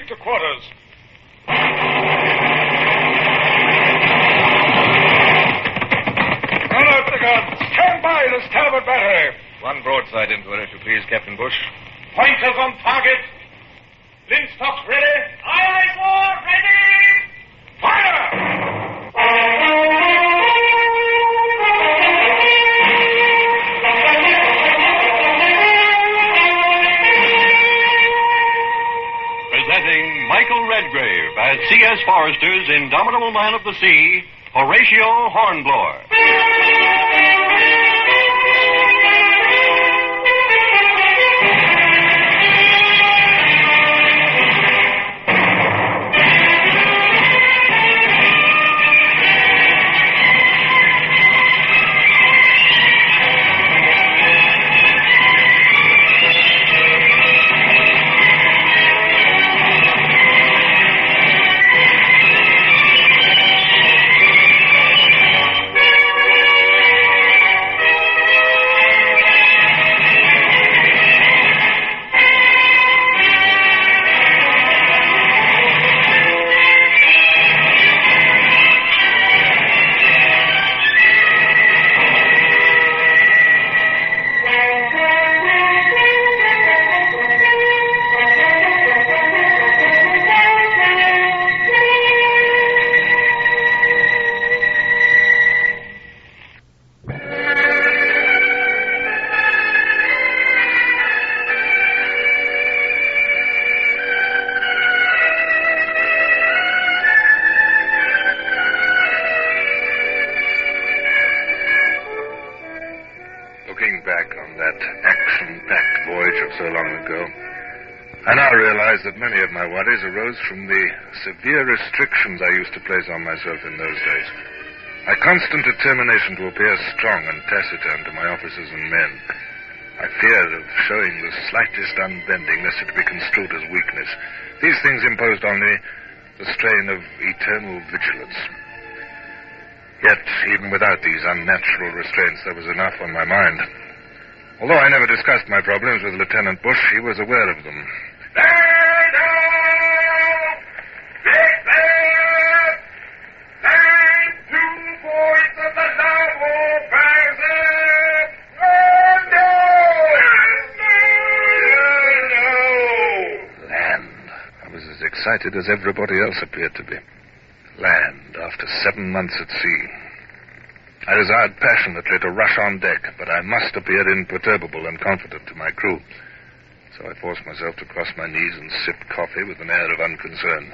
to quarters. Run out the guns. Stand by the starboard battery. One broadside into her, if you please, Captain Bush. Pointers on target. Linstocks ready. Aye, aye, sir. Ready. Fire! Presenting Michael Redgrave as C.S. Forrester's indomitable man of the sea, Horatio Hornblower. Looking back on that action-packed voyage of so long ago, I now realize that many of my worries arose from the severe restrictions I used to place on myself in those days. My constant determination to appear strong and taciturn to my officers and men. My fear of showing the slightest unbending lest it be construed as weakness. These things imposed on me the strain of eternal vigilance. Yet, even without these unnatural restraints, there was enough on my mind. Although I never discussed my problems with Lieutenant Bush, he was aware of them. Stand down! Get there! Stand to points of the naval passage! And Land. I was as excited as everybody else appeared to be. Land, after 7 months at sea. I desired passionately to rush on deck, but I must appear imperturbable and confident to my crew. So I forced myself to cross my knees and sip coffee with an air of unconcern.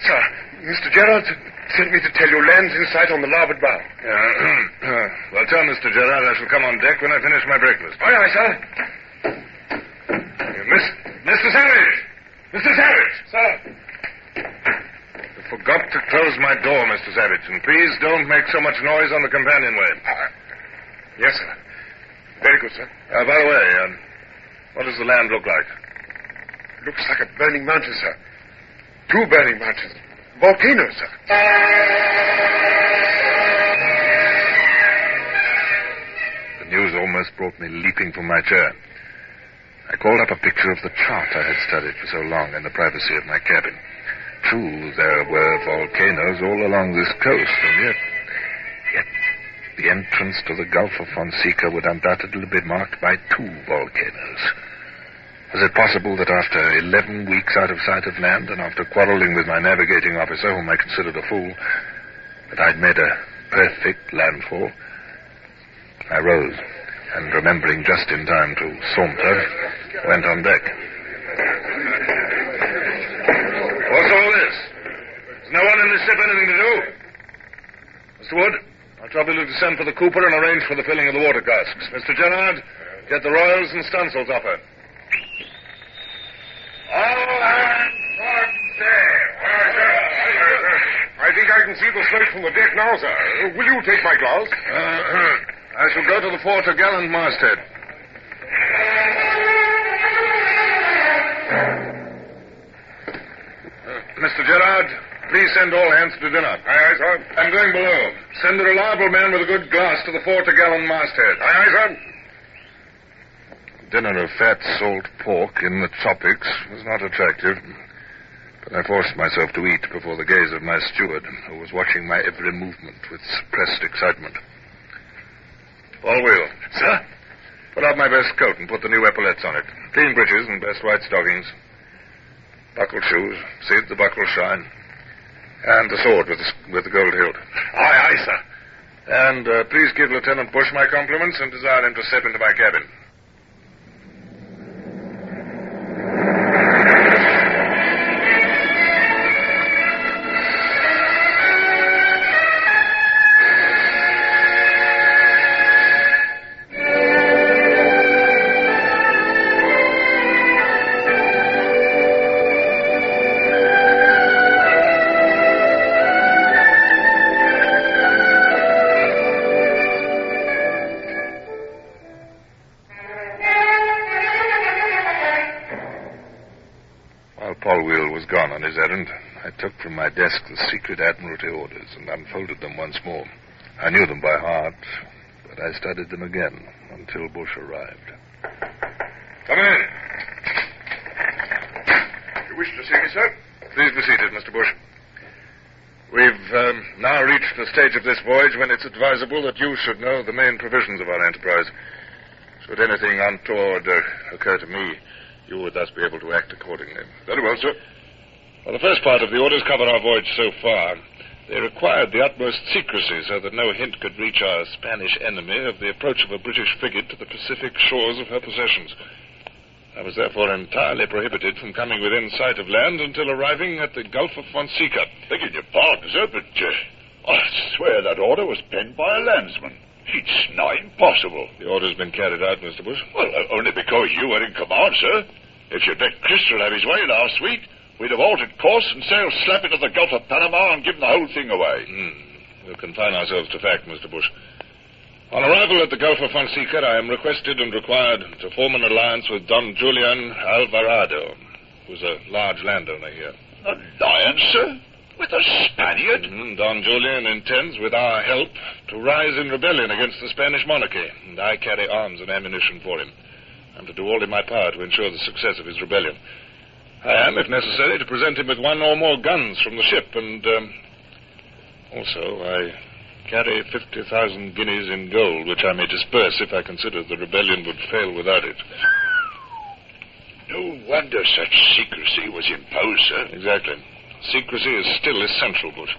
Sir, Mr. Gerard sent me to tell you land's in sight on the larboard bow. Well, tell Mr. Gerard I shall come on deck when I finish my breakfast. Aye, aye, sir. Mr. Savage! Mr. Savage! Sir. I forgot to close my door, Mr. Savage, and please don't make so much noise on the companionway. Yes, sir. Very good, sir. By the way, what does the land look like? Looks like a burning mountain, sir. 2 burning mountains. Volcanoes, sir. The news almost brought me leaping from my chair. I called up a picture of the chart I had studied for so long in the privacy of my cabin. True, there were volcanoes all along this coast, and yet the entrance to the Gulf of Fonseca would undoubtedly be marked by 2 volcanoes. Was it possible that after 11 weeks out of sight of land, and after quarreling with my navigating officer, whom I considered a fool, that I'd made a perfect landfall? I rose, and remembering just in time to saunter, went on deck. What's all this? Has no one in the ship anything to do? Mr. Wood, I'll trouble you to send for the cooper and arrange for the filling of the water casks. Mr. Gerard, get the royals and stunsails off her. all hands on deck. I think I can see the smoke from the deck now, sir. Will you take my glass? I shall go to the fore-top-gallant masthead. Mr. Gerard, please send all hands to dinner. Aye, aye, sir. I'm going below. Send a reliable man with a good glass to the fore-top-gallant masthead. Aye, aye, sir. dinner of fat salt pork in the tropics was not attractive, but I forced myself to eat before the gaze of my steward, who was watching my every movement with suppressed excitement. Paul Will. Sir? Put out my best coat and put the new epaulettes on it. Clean breeches and best white stockings. Buckled shoes. See that the buckles shine. And the sword with the gold hilt. Aye, sir. And please give Lieutenant Bush my compliments and desire him to step into my cabin. I took from my desk the secret Admiralty orders and unfolded them once more. I knew them by heart, but I studied them again until Bush arrived. Come in. You wish to see me, sir? Please be seated, Mr. Bush. We've now reached the stage of this voyage when it's advisable that you should know the main provisions of our enterprise. Should anything untoward occur to me, you would thus be able to act accordingly. Very well, sir. Well, the first part of the orders covered our voyage so far. They required the utmost secrecy so that no hint could reach our Spanish enemy of the approach of a British frigate to the Pacific shores of her possessions. I was therefore entirely prohibited from coming within sight of land until arriving at the Gulf of Fonseca. Begging your pardon, sir, but I swear that order was penned by a landsman. It's not impossible. The order's been carried out, Mr. Bush. Well, only because you were in command, sir. If you'd let Crystal have his way last week, we'd have altered course and sailed slap into the Gulf of Panama and given the whole thing away. We'll confine ourselves to fact, Mr. Bush. On arrival at the Gulf of Fonseca, I am requested and required to form an alliance with Don Julian Alvarado, who's a large landowner here. Alliance, sir? With a Spaniard? Don Julian intends, with our help, to rise in rebellion against the Spanish monarchy, and I carry arms and ammunition for him. I'm to do all in my power to ensure the success of his rebellion. I am, if necessary, to present him with one or more guns from the ship, and also I carry 50,000 guineas in gold, which I may disperse if I consider the rebellion would fail without it. No wonder such secrecy was imposed, sir. Exactly. Secrecy is still essential, Bush.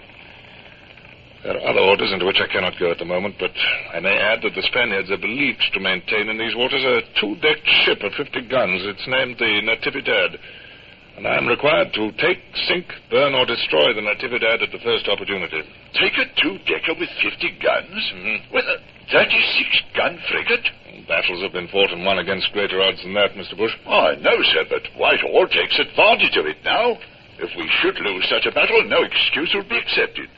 There are other orders into which I cannot go at the moment, but I may add that the Spaniards are believed to maintain in these waters a two-decked ship of 50 guns. It's named the Natividad. And I am required to take, sink, burn, or destroy the Natividad at the first opportunity. Take a two-decker with 50 guns? With a 36-gun frigate? Battles have been fought and won against greater odds than that, Mr. Bush. I know, sir, but Whitehall takes advantage of it now. If we should lose such a battle, no excuse will be accepted.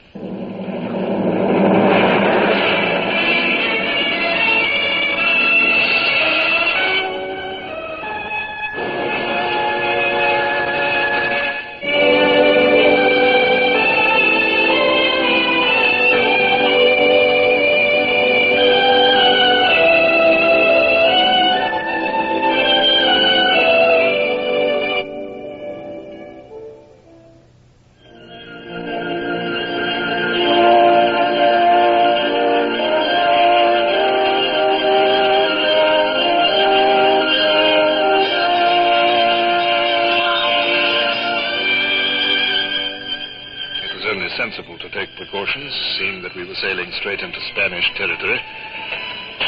Seeing that we were sailing straight into Spanish territory.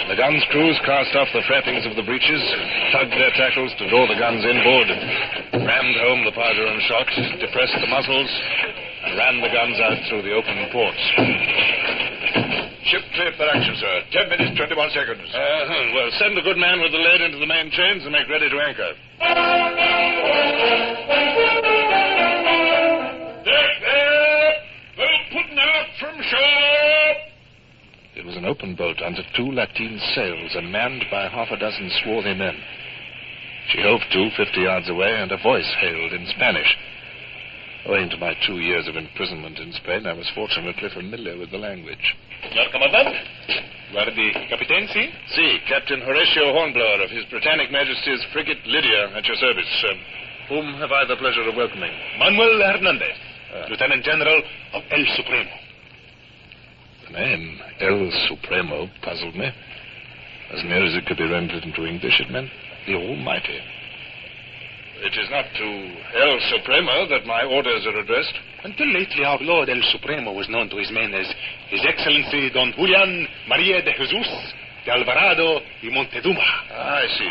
The guns' crews cast off the frappings of the breeches, tugged their tackles to draw the guns inboard, rammed home the powder and shot, depressed the muzzles, and ran the guns out through the open ports. Ship cleared for action, sir. 10 minutes, 21 seconds. Well, send the good man with the lead into the main chains and make ready to anchor. It was an open boat under 2 lateen sails and manned by half a dozen swarthy men. She hove to 50 yards away, and a voice hailed in Spanish. Owing to my 2 years of imprisonment in Spain, I was fortunately familiar with the language. Your commandant? Guardi Captain, si? Si, Captain Horatio Hornblower of His Britannic Majesty's frigate Lydia, at your service. Whom have I the pleasure of welcoming? Manuel Hernandez, Lieutenant General of El Supremo. The name El Supremo puzzled me. As near as it could be rendered into English, it meant the Almighty. It is not to El Supremo that my orders are addressed. Until lately, our Lord El Supremo was known to his men as His Excellency Don Julian Maria de Jesus de Alvarado y Montezuma. I see.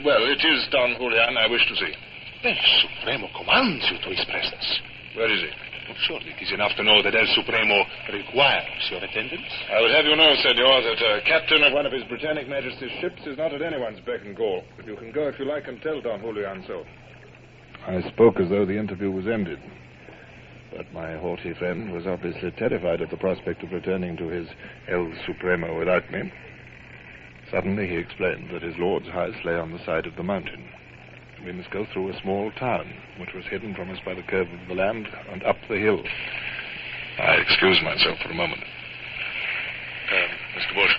Well, it is Don Julian I wish to see. El Supremo commands you to his presence. Where is he? Well, surely it is enough to know that El Supremo requires your attendance. I would have you know, senor, that a captain of one of His Britannic Majesty's ships is not at anyone's beck and call. But you can go if you like and tell Don Julian so. I spoke as though the interview was ended. But my haughty friend was obviously terrified at the prospect of returning to his El Supremo without me. Suddenly he explained that his lord's house lay on the side of the mountain. We must go through a small town, which was hidden from us by the curve of the land, and up the hill. I excused myself for a moment. Mr. Bush,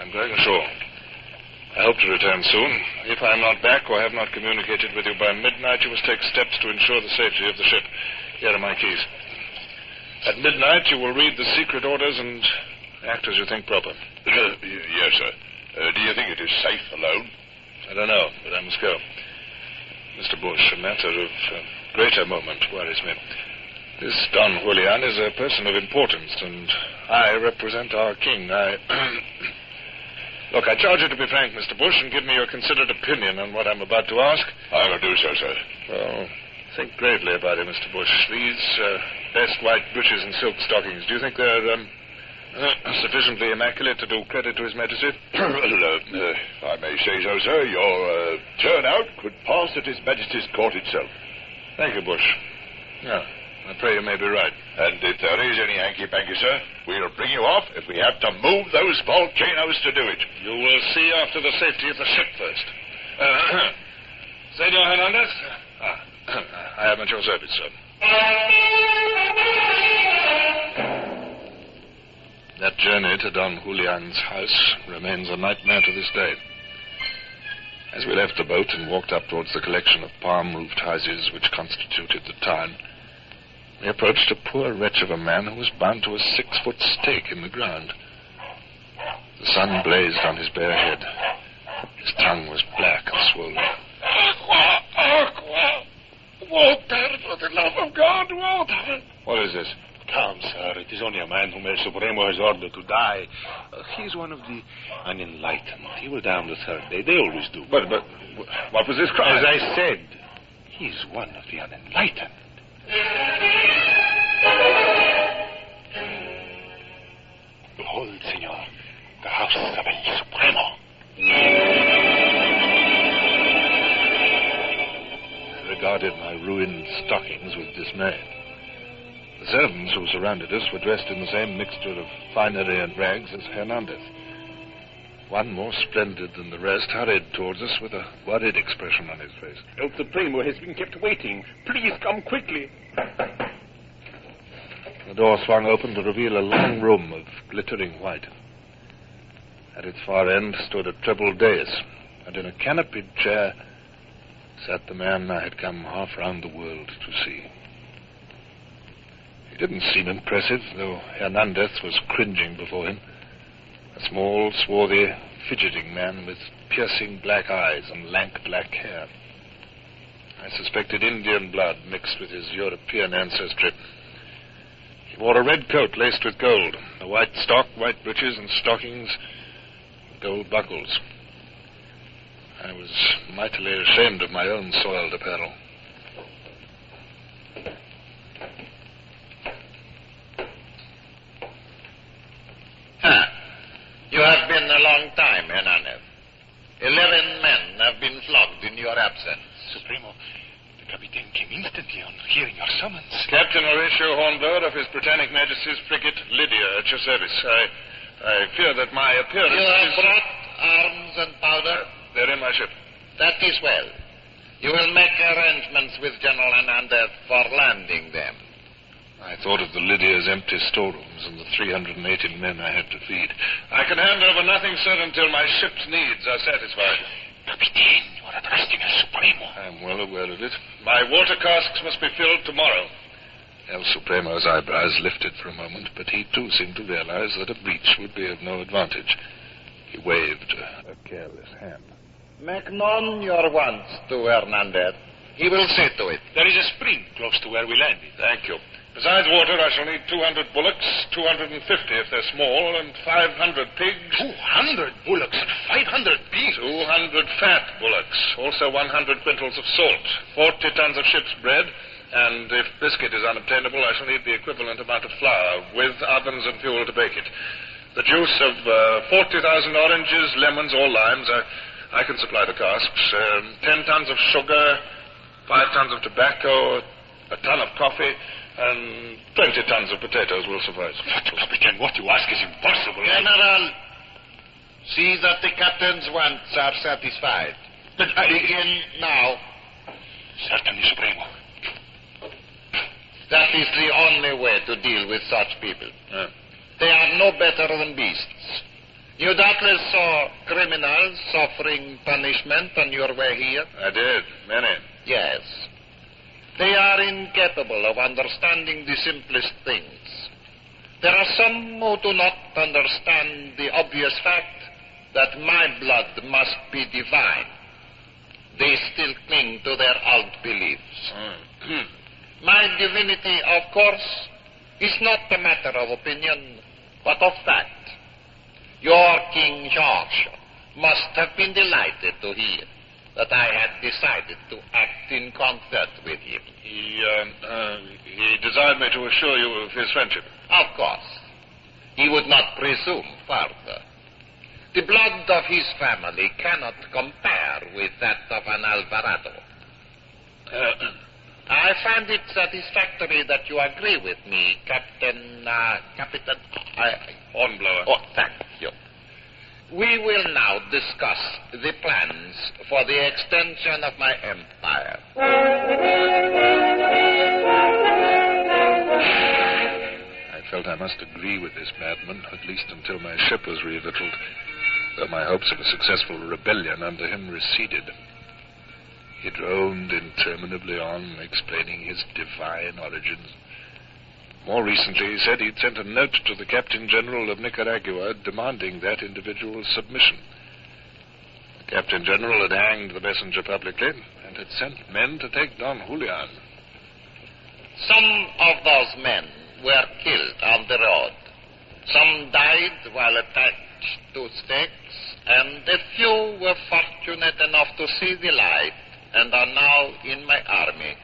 I'm going ashore. I hope to return soon. If I am not back or have not communicated with you by midnight, you must take steps to ensure the safety of the ship. Here are my keys. At midnight, you will read the secret orders and act as you think proper. Yes, sir. Do you think it is safe alone? I don't know, but I must go. Mr. Bush, a matter of greater moment worries me. This Don Julian is a person of importance, and I represent our king. Look, I charge you to be frank, Mr. Bush, and give me your considered opinion on what I'm about to ask. I will do so, sir. Well, think gravely about it, Mr. Bush. These best white breeches and silk stockings, do you think they're sufficiently immaculate to do credit to His Majesty? Well, if I may say so, sir, your turnout could pass at His Majesty's court itself. Thank you, Bush. Yeah, I pray you may be right. And if there is any hanky-panky, sir, we'll bring you off if we have to move those volcanoes to do it. You will see after the safety of the ship first. Senor Hernandez? I am at your service, sir. That journey to Don Julian's house remains a nightmare to this day. As we left the boat and walked up towards the collection of palm-roofed houses which constituted the town, we approached a poor wretch of a man who was bound to a 6-foot stake in the ground. The sun blazed on his bare head. His tongue was black and swollen. Aqua! Water, for the love of God, water! What is this? Come, sir, it is only a man whom El Supremo has ordered to die. He is one of the unenlightened. He will die on the third day. They always do. But what was this cry? As I said, he is one of the unenlightened. Behold, senor, the house of El Supremo. I regarded my ruined stockings with dismay. The servants who surrounded us were dressed in the same mixture of finery and rags as Hernandez. One more splendid than the rest hurried towards us with a worried expression on his face. El Supremo has been kept waiting. Please come quickly. The door swung open to reveal a long room of glittering white. At its far end stood a treble dais, and in a canopied chair sat the man I had come half round the world to see. He didn't seem impressive, though Hernandez was cringing before him. A small, swarthy, fidgeting man with piercing black eyes and lank black hair. I suspected Indian blood mixed with his European ancestry. He wore a red coat laced with gold, a white stock, white breeches, and stockings with gold buckles. I was mightily ashamed of my own soiled apparel. You have been a long time, Hernandez. 11 men have been flogged in your absence. Supremo, the Captain came instantly on hearing your summons. Captain Horatio Hornblower of His Britannic Majesty's frigate Lydia, at your service. I fear that my appearance You have brought arms and powder? They're in my ship. That is well. You will make arrangements with General Hernandez for landing them. I thought of the Lydia's empty storerooms and the 380 men I had to feed. I can hand over nothing, sir, until my ship's needs are satisfied. Capitan, you are addressing El Supremo. I'm well aware of it. My water casks must be filled tomorrow. El Supremo's eyebrows lifted for a moment, but he too seemed to realize that a breach would be of no advantage. He waved a careless hand. Make known your wants to Hernandez. He will see to it. There is a spring close to where we landed. Thank you. Besides water, I shall need 200 bullocks, 250 if they're small, and 500 pigs. 200 bullocks and 500 pigs? 200 fat bullocks. Also 100 quintals of salt, 40 tons of ship's bread, and if biscuit is unobtainable, I shall need the equivalent amount of flour, with ovens and fuel to bake it. The juice of 40,000 oranges, lemons, or limes, I can supply the casks. 10 tons of sugar, 5 tons of tobacco, a ton of coffee, and 20 tons of potatoes will suffice. But, Capitan, what you ask is impossible. General, see that the captain's wants are satisfied. Begin now. Certainly, Supremo. That is the only way to deal with such people. They are no better than beasts. You doubtless saw criminals suffering punishment on your way here? I did, many. Yes. They are incapable of understanding the simplest things. There are some who do not understand the obvious fact that my blood must be divine. They still cling to their old beliefs. My divinity, of course, is not a matter of opinion, but of fact. Your King George must have been delighted to hear that I had decided to act in concert with him. He desired me to assure you of his friendship. Of course. He would not presume further. The blood of his family cannot compare with that of an Alvarado. I find it satisfactory that you agree with me, Captain Hornblower. Oh, thank you. We will now discuss the plans for the extension of my empire. I felt I must agree with this madman, at least until my ship was revictualled, though my hopes of a successful rebellion under him receded. He droned interminably on, explaining his divine origins. More recently, he said he'd sent a note to the Captain General of Nicaragua demanding that individual's submission. The Captain General had hanged the messenger publicly and had sent men to take Don Julian. Some of those men were killed on the road. Some died while attached to stakes, and a few were fortunate enough to see the light and are now in my army.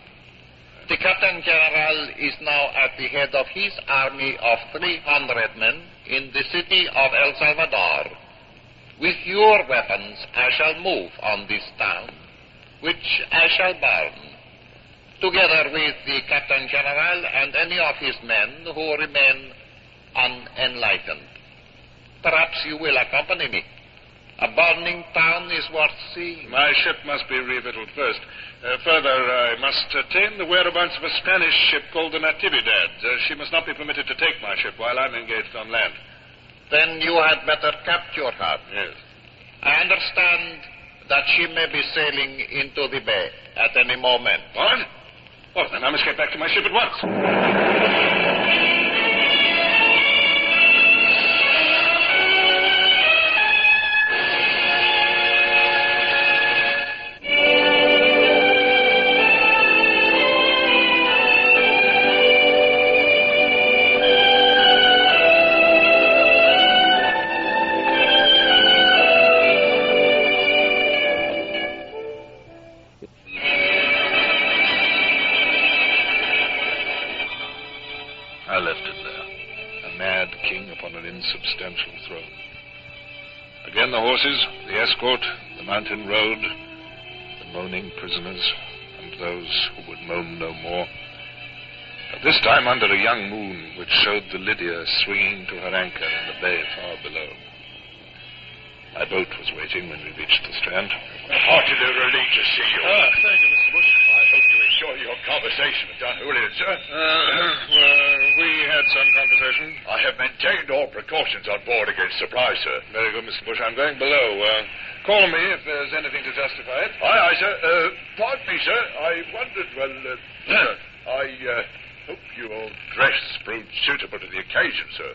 The Captain General is now at the head of his army of 300 men in the city of El Salvador. With your weapons, I shall move on this town, which I shall burn, together with the Captain General and any of his men who remain unenlightened. Perhaps you will accompany me. A burning town is worth seeing. My ship must be revictualled first. Further, I must attain the whereabouts of a Spanish ship called the Natividad. She must not be permitted to take my ship while I'm engaged on land. Then you had better capture her. Yes. I understand that she may be sailing into the bay at any moment. What? Well, then I must get back to my ship at once. I left him there, a mad king upon an insubstantial throne. Again the horses, the escort, the mountain road, the moaning prisoners, and those who would moan no more. But this time under a young moon which showed the Lydia swinging to her anchor in the bay far below. My boat was waiting when we reached the strand. Heartily relieved to see you. Thank you, Mr. Bush. I hope you enjoyed your conversation with Don Julian, sir. We had some conversation. I have maintained all precautions on board against surprise, sir. Very good, Mr. Bush. I'm going below. Call me if there's anything to justify it. Aye, sir. Pardon me, sir. I wondered, I hope your dress proved suitable to the occasion, sir.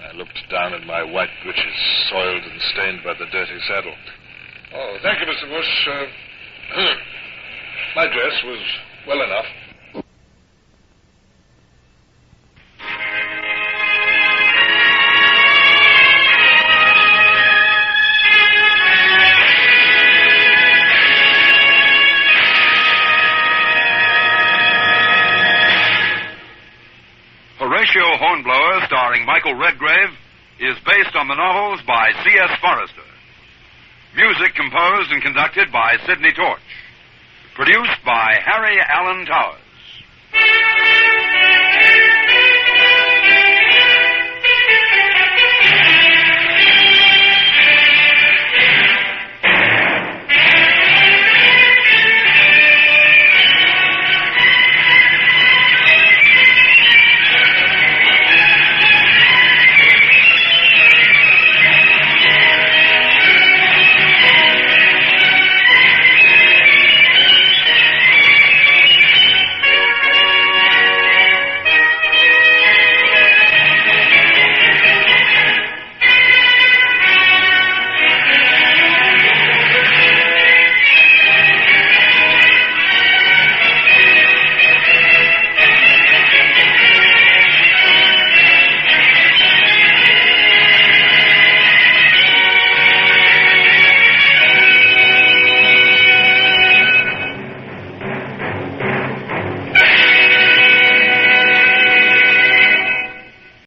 I looked down at my white breeches, soiled and stained by the dirty saddle. Oh, thank you, Mr. Bush. My dress was well enough. Horatio Hornblower, starring Michael Redgrave, is based on the novels by C.S. Forrester. Music composed and conducted by Sidney Torch. Produced by Harry Allen Towers.